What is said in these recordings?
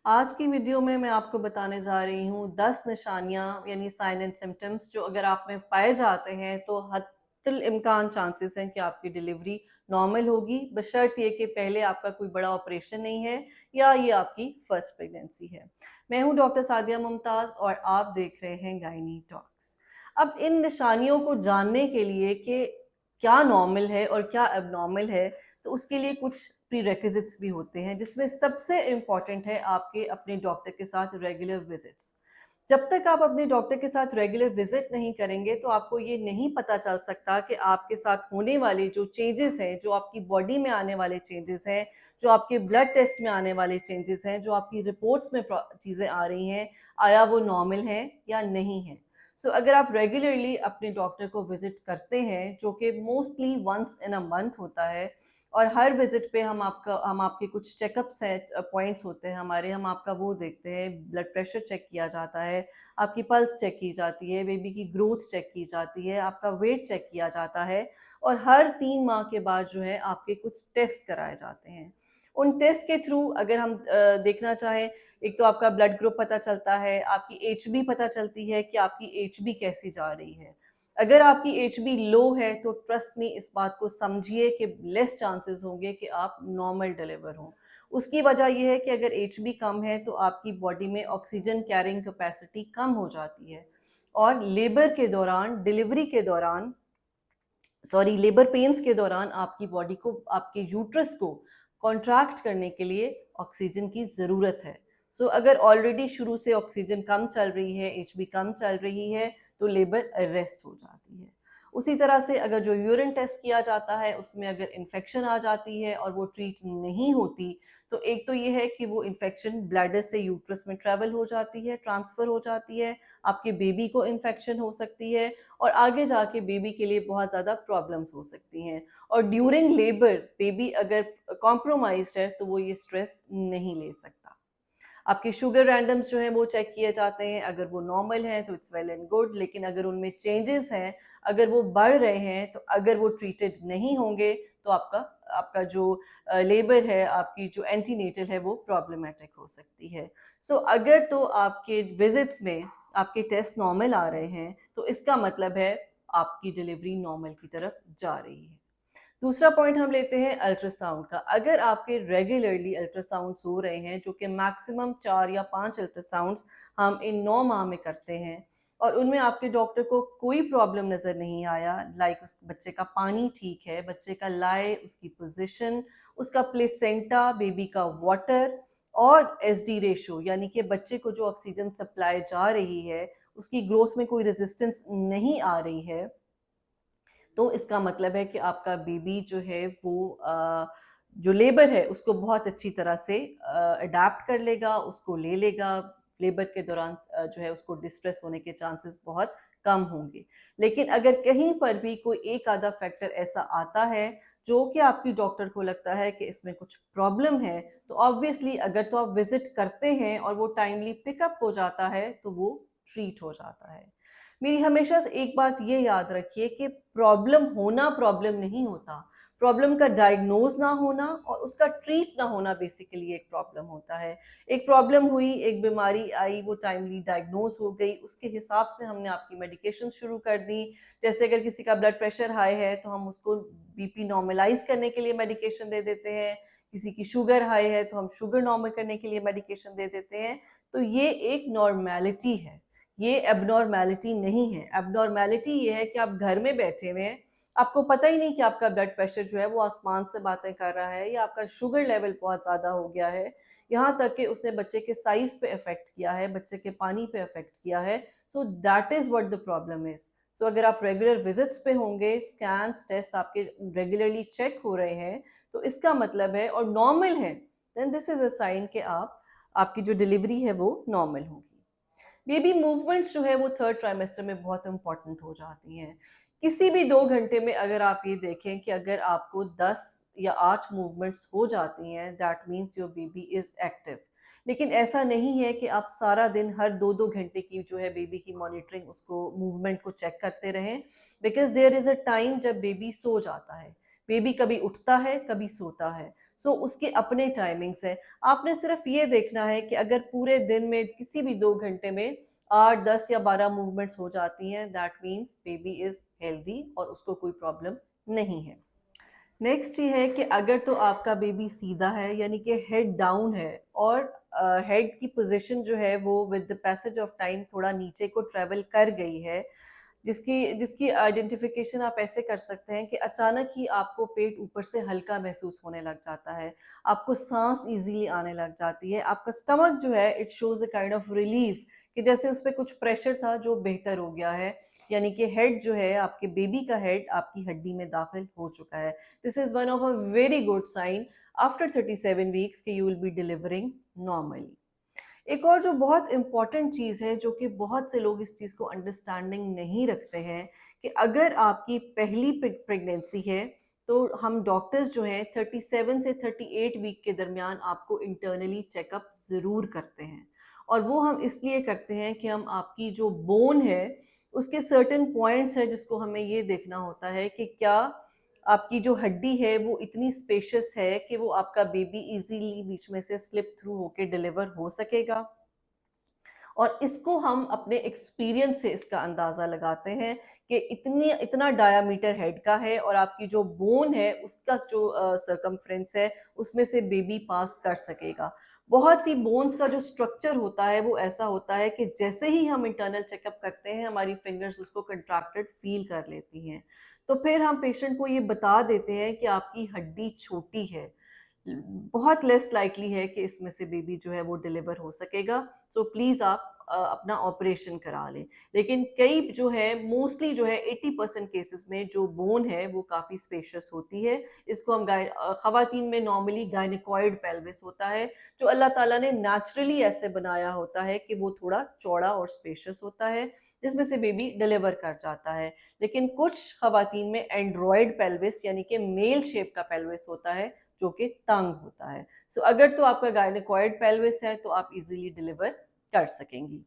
आज की वीडियो में मैं आपको बताने जा रही हूँ 10 निशानियाँ यानी साइन एंड सिम्टम्स जो अगर आप में पाए जाते हैं तो हत्तुल इम्कान चांसेस हैं कि आपकी डिलीवरी नॉर्मल होगी, बशर्त ये कि पहले आपका कोई बड़ा ऑपरेशन नहीं है या ये आपकी फर्स्ट प्रेगनेंसी है। मैं हूँ डॉक्टर सादिया मुमताज़ और आप देख रहे हैं गायनी टॉक्स। अब इन निशानियों को जानने के लिए कि क्या नॉर्मल है और क्या एबनॉर्मल है, तो उसके लिए कुछ प्रीरेक्विजिट्स भी होते हैं, जिसमें सबसे इम्पॉर्टेंट है आपके अपने डॉक्टर के साथ रेगुलर विजिट्स। जब तक आप अपने डॉक्टर के साथ रेगुलर विजिट नहीं करेंगे तो आपको ये नहीं पता चल सकता कि आपके साथ होने वाले जो चेंजेस हैं, जो आपकी बॉडी में आने वाले चेंजेस हैं, जो आपके ब्लड टेस्ट में आने वाले चेंजेस हैं, जो आपकी रिपोर्ट्स में चीज़ें आ रही हैं, आया वो नॉर्मल हैं या नहीं है। अगर आप रेगुलरली अपने डॉक्टर को विजिट करते हैं, जो कि mostly once in a month होता है, और हर विजिट पे हम आपके कुछ चेकअप्स हैं, पॉइंट्स होते हैं हमारे, हम आपका वो देखते हैं, ब्लड प्रेशर चेक किया जाता है, आपकी पल्स चेक की जाती है, बेबी की ग्रोथ चेक की जाती है, आपका वेट चेक किया जाता है, और हर 3 माह के बाद जो है आपके कुछ टेस्ट कराए जाते हैं। उन टेस्ट के थ्रू अगर हम देखना चाहें, एक तो आपका ब्लड ग्रुप पता चलता है, आपकी एचबी पता चलती है कि आपकी एचबी कैसी जा रही है। अगर आपकी एचबी लो है तो ट्रस्ट मी, इस बात को समझिए कि लेस चांसेस होंगे कि आप नॉर्मल डिलीवर हों। उसकी वजह यह है कि अगर एचबी कम है तो आपकी बॉडी में ऑक्सीजन कैरिंग कैपेसिटी कम हो जाती है, और लेबर के दौरान, डिलीवरी के दौरान, सॉरी, लेबर पेन्स के दौरान आपकी बॉडी को, आपके यूट्रस को कॉन्ट्रैक्ट करने के लिए ऑक्सीजन की ज़रूरत है। अगर ऑलरेडी शुरू से ऑक्सीजन कम चल रही है, एचबी कम चल रही है, तो लेबर अरेस्ट हो जाती है। उसी तरह से अगर जो यूरिन टेस्ट किया जाता है उसमें अगर इन्फेक्शन आ जाती है और वो ट्रीट नहीं होती, तो एक तो ये है कि वो इन्फेक्शन ब्लैडर से यूट्रस में ट्रैवल हो जाती है, ट्रांसफ़र हो जाती है, आपके बेबी को इन्फेक्शन हो सकती है, और आगे जाके बेबी के लिए बहुत ज़्यादा प्रॉब्लम्स हो सकती हैं। और ड्यूरिंग लेबर बेबी अगर कॉम्प्रोमाइज्ड है तो वो ये स्ट्रेस नहीं ले सकता। आपके शुगर रैंडम्स जो हैं वो चेक किए जाते हैं, अगर वो नॉर्मल हैं तो इट्स वेल एंड गुड, लेकिन अगर उनमें चेंजेस हैं, अगर वो बढ़ रहे हैं, तो अगर वो ट्रीटेड नहीं होंगे तो आपका आपका जो लेबर है, आपकी जो एंटीनेटल है, वो प्रॉब्लमेटिक हो सकती है। अगर तो आपके विजिट्स में आपके टेस्ट नॉर्मल आ रहे हैं तो इसका मतलब है आपकी डिलीवरी नॉर्मल की तरफ जा रही है। दूसरा पॉइंट हम लेते हैं अल्ट्रासाउंड का। अगर आपके रेगुलरली अल्ट्रासाउंड्स हो रहे हैं, जो कि मैक्सिमम 4 या 5 अल्ट्रासाउंड्स हम इन 9 माह में करते हैं, और उनमें आपके डॉक्टर को कोई प्रॉब्लम नज़र नहीं आया, लाइक उस बच्चे का पानी ठीक है, बच्चे का लाई, उसकी पोजीशन, उसका प्लेसेंटा, बेबी का वाटर, और एसडी रेशो, यानी कि बच्चे को जो ऑक्सीजन सप्लाई जा रही है उसकी ग्रोथ में कोई रेजिस्टेंस नहीं आ रही है, तो इसका मतलब है कि आपका बेबी जो है वो जो लेबर है उसको बहुत अच्छी तरह से अडैप्ट कर लेगा, उसको ले लेगा। लेबर के दौरान जो है उसको डिस्ट्रेस होने के चांसेस बहुत कम होंगे। लेकिन अगर कहीं पर भी कोई एक आधा फैक्टर ऐसा आता है जो कि आपकी डॉक्टर को लगता है कि इसमें कुछ प्रॉब्लम है, तो ऑब्वियसली अगर तो आप विजिट करते हैं और वो टाइमली पिकअप हो जाता है तो वो ट्रीट हो जाता है। मेरी हमेशा से एक बात ये याद रखिए कि प्रॉब्लम होना प्रॉब्लम नहीं होता, प्रॉब्लम का डायग्नोज ना होना और उसका ट्रीट ना होना बेसिकली एक प्रॉब्लम होता है। एक प्रॉब्लम हुई, एक बीमारी आई, वो टाइमली डायग्नोज हो गई, उसके हिसाब से हमने आपकी मेडिकेशन शुरू कर दी। जैसे अगर किसी का ब्लड प्रेशर हाई है तो हम उसको बीपी नॉर्मलाइज करने के लिए मेडिकेशन दे देते हैं, किसी की शुगर हाई है तो हम शुगर नॉर्मल करने के लिए मेडिकेशन दे देते हैं। तो ये एक नॉर्मेलिटी है, ये एबनॉर्मेलिटी नहीं है। एबनॉर्मेलिटी ये है कि आप घर में बैठे हुए हैं, आपको पता ही नहीं कि आपका ब्लड प्रेशर जो है वो आसमान से बातें कर रहा है, या आपका शुगर लेवल बहुत ज़्यादा हो गया है, यहाँ तक कि उसने बच्चे के साइज़ पे इफ़ेक्ट किया है, बच्चे के पानी पे इफ़ेक्ट किया है। That is what the problem is. अगर आप रेगुलर विजिट्स पे होंगे, स्कैन्स, टेस्ट आपके रेगुलरली चेक हो रहे हैं, तो इसका मतलब है और नॉर्मल है, then this is a sign कि आपकी जो डिलीवरी है वो नॉर्मल होगी। बेबी मूवमेंट्स जो है वो थर्ड ट्राइमेस्टर में बहुत इंपॉर्टेंट हो जाती हैं। किसी भी 2 घंटे में अगर आप ये देखें कि अगर आपको 10 या 8 मूवमेंट्स हो जाती हैं, that means your baby is active. लेकिन ऐसा नहीं है कि आप सारा दिन हर 2-2 घंटे की जो है बेबी की मॉनिटरिंग, उसको मूवमेंट को चेक करते रहें, because there is a time जब बेबी सो जाता है। बेबी कभी उठता है, कभी सोता है। सो उसके अपने टाइमिंग्स हैं। आपने सिर्फ ये देखना है कि अगर पूरे दिन में किसी भी 2 घंटे में 8, 10 या 12 मूवमेंट्स हो जाती हैं, that means baby is healthy और उसको कोई प्रॉब्लम नहीं है। नेक्स्ट ये है कि अगर तो आपका बेबी सीधा है यानी कि हेड डाउन है और हेड की पोजीशन जो है वो with the passage of time थोड़ा नीचे को ट्रेवल कर गई है, जिसकी जिसकी आइडेंटिफिकेशन आप ऐसे कर सकते हैं कि अचानक ही आपको पेट ऊपर से हल्का महसूस होने लग जाता है, आपको सांस इजीली आने लग जाती है, आपका स्टमक जो है it shows a kind of relief कि जैसे उस पर कुछ प्रेशर था जो बेहतर हो गया है, यानी कि हेड जो है आपके बेबी का हेड आपकी हड्डी में दाखिल हो चुका है। This is one of a very good sign after 37 weeks कि you will be delivering normally. एक और जो बहुत इंपॉर्टेंट चीज़ है जो कि बहुत से लोग इस चीज़ को अंडरस्टैंडिंग नहीं रखते हैं कि अगर आपकी पहली प्रेगनेंसी है तो हम डॉक्टर्स जो हैं 37 से 38 वीक के दरमियान आपको इंटरनली चेकअप ज़रूर करते हैं, और वो हम इसलिए करते हैं कि हम आपकी जो बोन है उसके सर्टेन पॉइंट्स हैं जिसको हमें ये देखना होता है कि क्या आपकी जो हड्डी है वो इतनी स्पेशियस है कि वो आपका बेबी इजीली बीच में से स्लिप थ्रू होके डिलीवर हो सकेगा। और इसको हम अपने एक्सपीरियंस से इसका अंदाज़ा लगाते हैं कि इतना डायामीटर हेड का है और आपकी जो बोन है उसका जो सरकमफ्रेंस है उसमें से बेबी पास कर सकेगा। बहुत सी बोन्स का जो स्ट्रक्चर होता है वो ऐसा होता है कि जैसे ही हम इंटरनल चेकअप करते हैं हमारी फिंगर्स उसको कंट्रैक्टेड फील कर लेती हैं, तो फिर हम पेशेंट को ये बता देते हैं कि आपकी हड्डी छोटी है, बहुत लेस लाइकली है कि इसमें से बेबी जो है वो डिलीवर हो सकेगा। सो प्लीज़ आप अपना ऑपरेशन करा लें। लेकिन कई जो है मोस्टली जो है 80% केसेस में जो बोन है वो काफ़ी स्पेशियस होती है। इसको हम ख़वातीन में नॉर्मली गायनेकॉइड पेल्विस होता है, जो अल्लाह ताला ने नेचुरली ऐसे बनाया होता है कि वो थोड़ा चौड़ा और स्पेशियस होता है, जिसमें से बेबी डिलीवर कर जाता है। लेकिन कुछ ख़वातीन में एंड्रॉयड पेल्विस यानी कि मेल शेप का पेल्विस होता है जो कि तंग होता है। सो अगर तो आपका गायनेकॉइड पेल्विस है तो आप इजीली डिलीवर कर सकेंगी।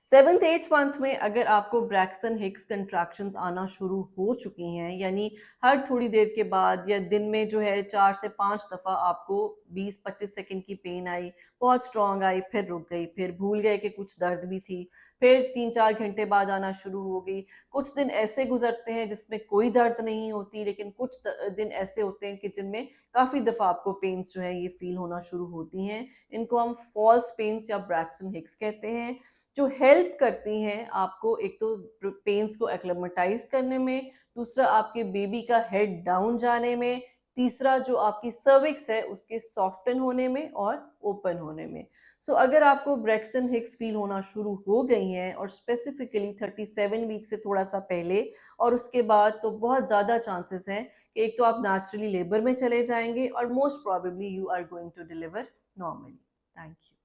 7th 8th मंथ में अगर आपको ब्रैक्सन हिक्स कंट्रैक्शंस आना शुरू हो चुकी हैं, यानी हर थोड़ी देर के बाद या दिन में जो है 4 से 5 दफ़ा आपको 20-25 सेकंड की पेन आई, बहुत स्ट्रॉन्ग आई, फिर रुक गई, फिर भूल गए कि कुछ दर्द भी थी, फिर 3-4 घंटे बाद आना शुरू हो गई। कुछ दिन ऐसे गुजरते हैं जिसमें कोई दर्द नहीं होती, लेकिन कुछ दिन ऐसे होते हैं कि जिनमें काफ़ी दफ़ा आपको पेन्स जो है ये फील होना शुरू होती हैं। इनको हम फॉल्स पेन्स या ब्रैक्सन हिक्स कहते हैं, जो हेल्प करती हैं आपको एक तो पेन्स को एक्लेमेटाइज करने में, दूसरा आपके बेबी का हेड डाउन जाने में, तीसरा जो आपकी सर्विक्स है उसके सॉफ्टन होने में और ओपन होने में। सो अगर आपको ब्रैक्सन हिक्स फील होना शुरू हो गई हैं और स्पेसिफिकली 37 वीक से थोड़ा सा पहले और उसके बाद, तो बहुत ज़्यादा चांसेस हैं कि एक तो आप नेचुरली लेबर में चले जाएंगे और most probably you are going to deliver normally. Thank you.